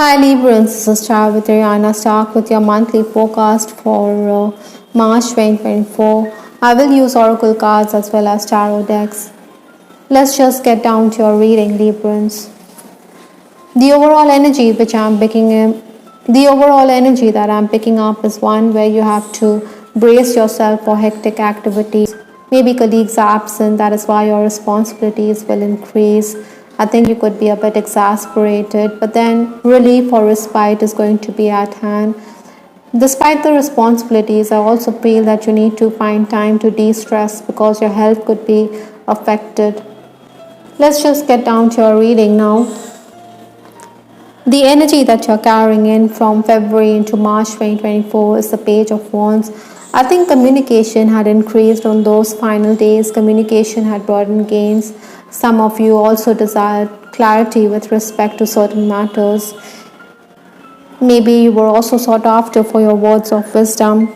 Hi Libra, this is Star with Ariana. Start with your monthly forecast for March 2024. I will use oracle cards as well as tarot decks. Let's just get down to your reading, Librans. The overall energy that I'm picking up is one where you have to brace yourself for hectic activities. Maybe colleagues are absent, that is why your responsibilities will increase. I think you could be a bit exasperated, but then relief or respite is going to be at hand. Despite the responsibilities, I also feel that you need to find time to de-stress because your health could be affected. Let's just get down to your reading now. The energy that you're carrying in from February into March 2024 is the Page of Wands. I think communication had increased on those final days. Communication had brought in gains. Some of you also desired clarity with respect to certain matters. Maybe you were also sought after for your words of wisdom.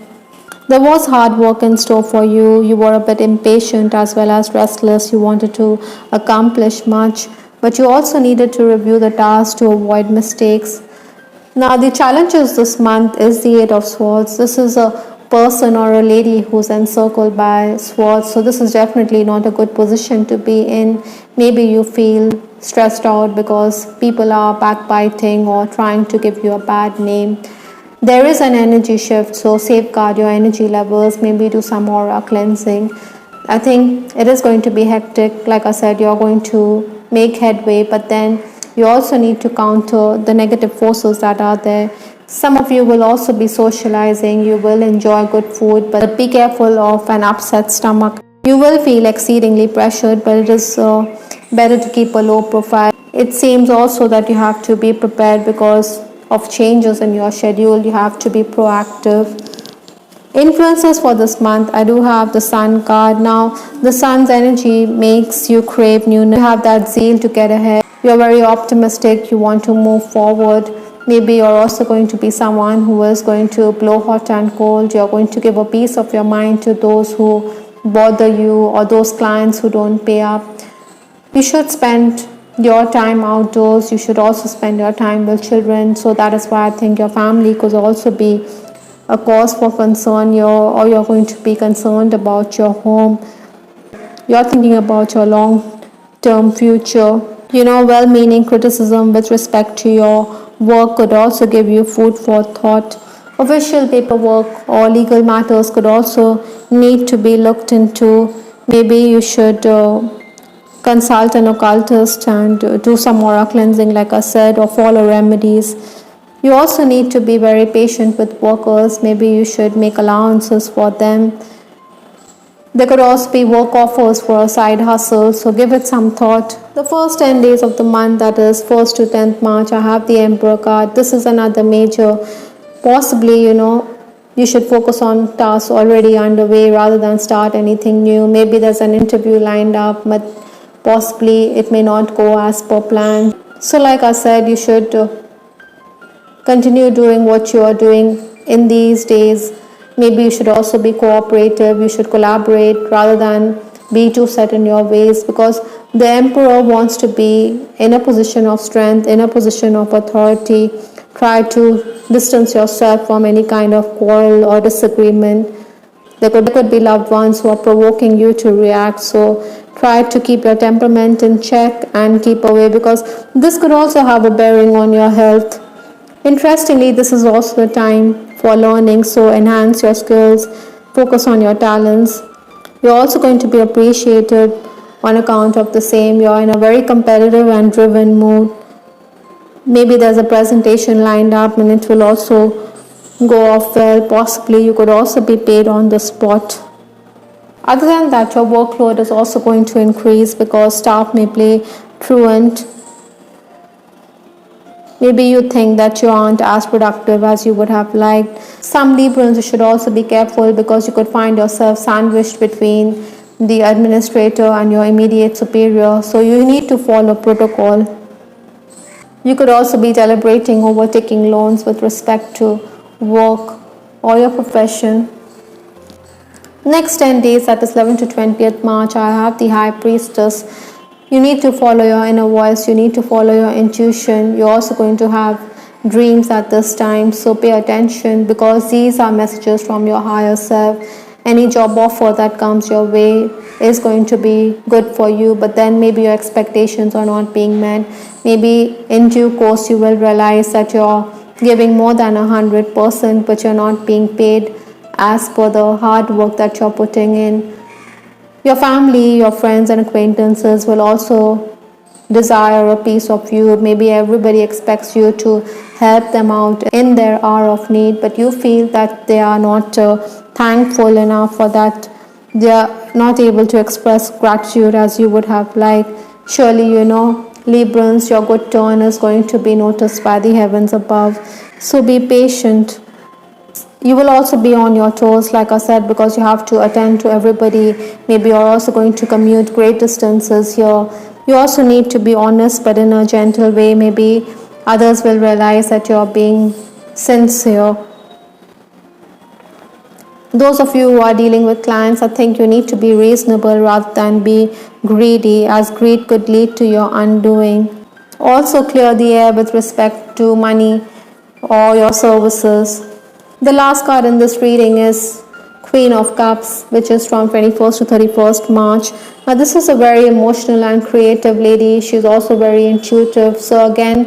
There was hard work in store for you. You were a bit impatient as well as restless. You wanted to accomplish much, but you also needed to review the tasks to avoid mistakes. Now the challenges this month is the Eight of Swords. This is a person or a lady who's encircled by swords, so this is definitely not a good position to be in. Maybe you feel stressed out because people are backbiting or trying to give you a bad name. There is an energy shift, so safeguard your energy levels. Maybe do some aura cleansing. I think it is going to be hectic. Like I said, you're going to make headway, but then you also need to counter the negative forces that are there. Some of you will also be socializing. You will enjoy good food, but be careful of an upset stomach. You will feel exceedingly pressured, but it is better to keep a low profile. It seems also that you have to be prepared because of changes in your schedule. You have to be proactive. Influences for this month, I do have the Sun card. Now the Sun's energy makes you crave newness. You have that zeal to get ahead. You're very optimistic. You want to move forward. Maybe you're also going to be someone who is going to blow hot and cold. You're going to give a piece of your mind to those who bother you or those clients who don't pay up. You should spend your time outdoors. You should also spend your time with children. So that is why I think your family could also be a cause for concern. You're going to be concerned about your home. You're thinking about your long-term future. Well-meaning criticism with respect to your work could also give you food for thought. Official paperwork or legal matters could also need to be looked into. Maybe you should consult an occultist and do some aura cleansing, like I said, or follow remedies. You also need to be very patient with workers. Maybe you should make allowances for them. There could also be work offers for a side hustle, so give it some thought. The first 10 days of the month, that is 1st to 10th March, I have the Emperor card. This is another major. Possibly, you should focus on tasks already underway rather than start anything new. Maybe there's an interview lined up, but possibly it may not go as per plan. So like I said, you should continue doing what you are doing in these days. Maybe you should also be cooperative. You should collaborate rather than be too set in your ways, because the Emperor wants to be in a position of strength, in a position of authority. Try to distance yourself from any kind of quarrel or disagreement. There could be loved ones who are provoking you to react, so try to keep your temperament in check and keep away, because this could also have a bearing on your health. Interestingly, this is also the time for learning, so enhance your skills, focus on your talents. You're also going to be appreciated on account of the same. You're in a very competitive and driven mood. Maybe there's a presentation lined up and it will also go off well. Possibly you could also be paid on the spot. Other than that, your workload is also going to increase because staff may play truant. Maybe you think that you aren't as productive as you would have liked. Some Librans, you should also be careful because you could find yourself sandwiched between the administrator and your immediate superior. So you need to follow protocol. You could also be deliberating over taking loans with respect to work or your profession. Next 10 days, that is 11th to 20th March, I have the High Priestess. You need to follow your inner voice. You need to follow your intuition. You're also going to have dreams at this time. So pay attention, because these are messages from your higher self. Any job offer that comes your way is going to be good for you, but then maybe your expectations are not being met. Maybe in due course you will realize that you're giving more than 100%, but you're not being paid as per the hard work that you're putting in. Your family, your friends and acquaintances will also desire a piece of you. Maybe everybody expects you to help them out in their hour of need, but you feel that they are not thankful enough for that. They are not able to express gratitude as you would have liked. Surely you know, Librans, your good turn is going to be noticed by the heavens above. So be patient. You will also be on your toes, like I said, because you have to attend to everybody. Maybe you're also going to commute great distances here. You also need to be honest, but in a gentle way. Maybe others will realize that you're being sincere. Those of you who are dealing with clients, I think you need to be reasonable rather than be greedy, as greed could lead to your undoing. Also clear the air with respect to money or your services. The last card in this reading is Queen of Cups, which is from 21st to 31st March. Now this is a very emotional and creative lady. She's also very intuitive. So again,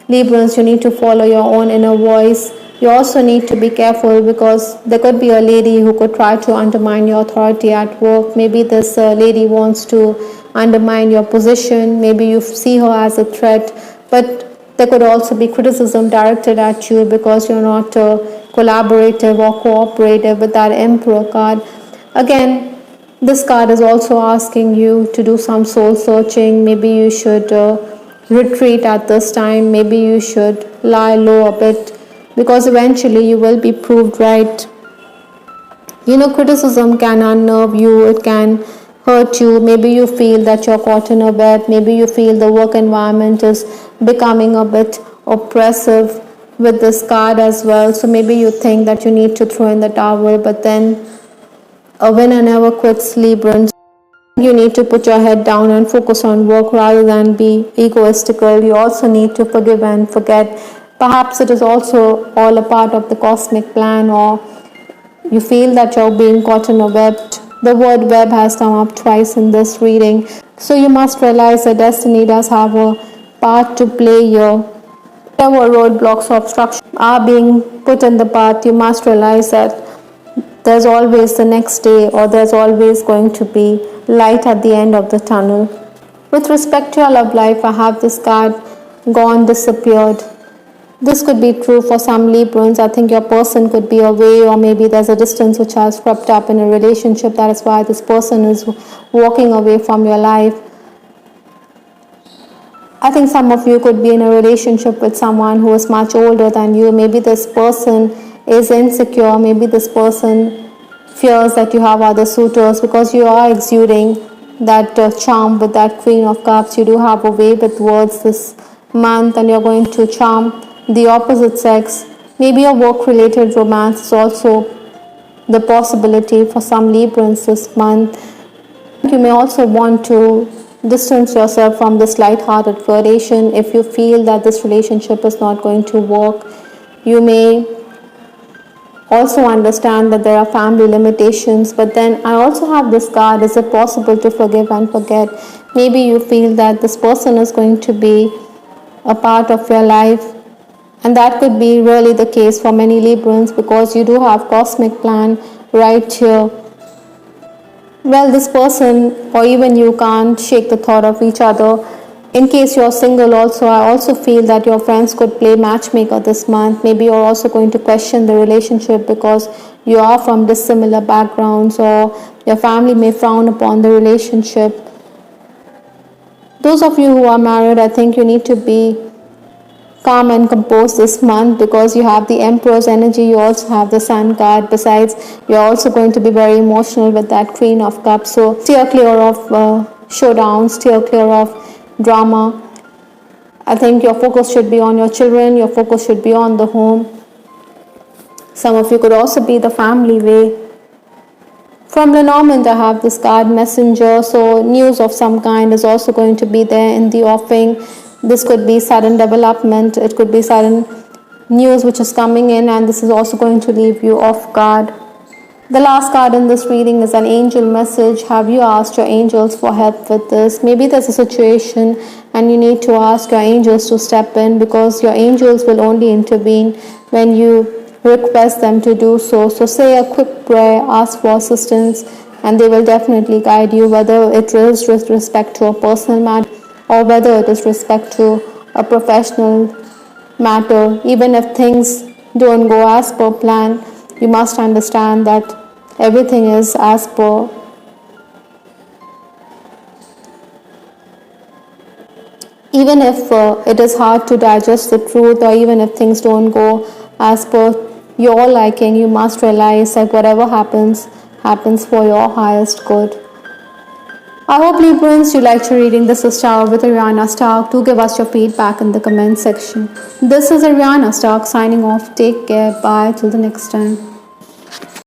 Librans, you need to follow your own inner voice. You also need to be careful, because there could be a lady who could try to undermine your authority at work. Maybe this lady wants to undermine your position. Maybe you see her as a threat, but there could also be criticism directed at you because you're not collaborative or cooperative with that Emperor card. Again, this card is also asking you to do some soul searching. Maybe you should retreat at this time. Maybe you should lie low a bit, because eventually you will be proved right. You know, criticism can unnerve you, it can hurt you. Maybe you feel that you're caught in a web. Maybe you feel the work environment is becoming a bit oppressive with this card as well. So maybe you think that you need to throw in the towel, but then a winner never quits, Librans. You need to put your head down and focus on work rather than be egoistical. You also need to forgive and forget. Perhaps it is also all a part of the cosmic plan, or you feel that you're being caught in a web. The word web has come up twice in this reading. So you must realize that destiny does have a part to play here. Whatever roadblocks or obstructions are being put in the path, you must realize that there's always the next day, or there's always going to be light at the end of the tunnel. With respect to your love life, I have this card, gone, disappeared. This could be true for some Librans. I think your person could be away, or maybe there's a distance which has crept up in a relationship. That is why this person is walking away from your life. I think some of you could be in a relationship with someone who is much older than you. Maybe this person is insecure. Maybe this person fears that you have other suitors, because you are exuding that charm with that Queen of Cups. You do have a way with words this month, and you're going to charm the opposite sex. Maybe a work-related romance is also the possibility for some Librans this month. You may also want to distance yourself from this light-hearted flirtation if you feel that this relationship is not going to work. You may also understand that there are family limitations, but then I also have this card, is it possible to forgive and forget? Maybe you feel that this person is going to be a part of your life, and that could be really the case for many Librans, because you do have cosmic plan right here. Well, this person or even you can't shake the thought of each other. In case you're single also, I also feel that your friends could play matchmaker this month. Maybe you're also going to question the relationship because you are from dissimilar backgrounds, or your family may frown upon the relationship. Those of you who are married, I think you need to be calm and composed this month, because you have the Emperor's energy, you also have the Sun card. Besides, you're also going to be very emotional with that Queen of Cups. So steer clear of showdowns, steer clear of drama. I think your focus should be on your children, your focus should be on the home. Some of you could also be the family way. From Lenormand, I have this card, Messenger. So news of some kind is also going to be there in the offing. This could be sudden development, it could be sudden news which is coming in, and this is also going to leave you off guard. The last card in this reading is an angel message. Have you asked your angels for help with this? Maybe there's a situation and you need to ask your angels to step in, because your angels will only intervene when you request them to do so. So say a quick prayer, ask for assistance, and they will definitely guide you, whether it is with respect to a personal matter or whether it is respect to a professional matter. Even if things don't go as per plan, you must understand that everything is as per. Even if it is hard to digest the truth, or even if things don't go as per your liking, you must realize that whatever happens, happens for your highest good. I hope, Librans, you liked your reading. This is Star with Ariana Stark. Do give us your feedback in the comment section. This is Ariana Stark signing off. Take care. Bye. Till the next time.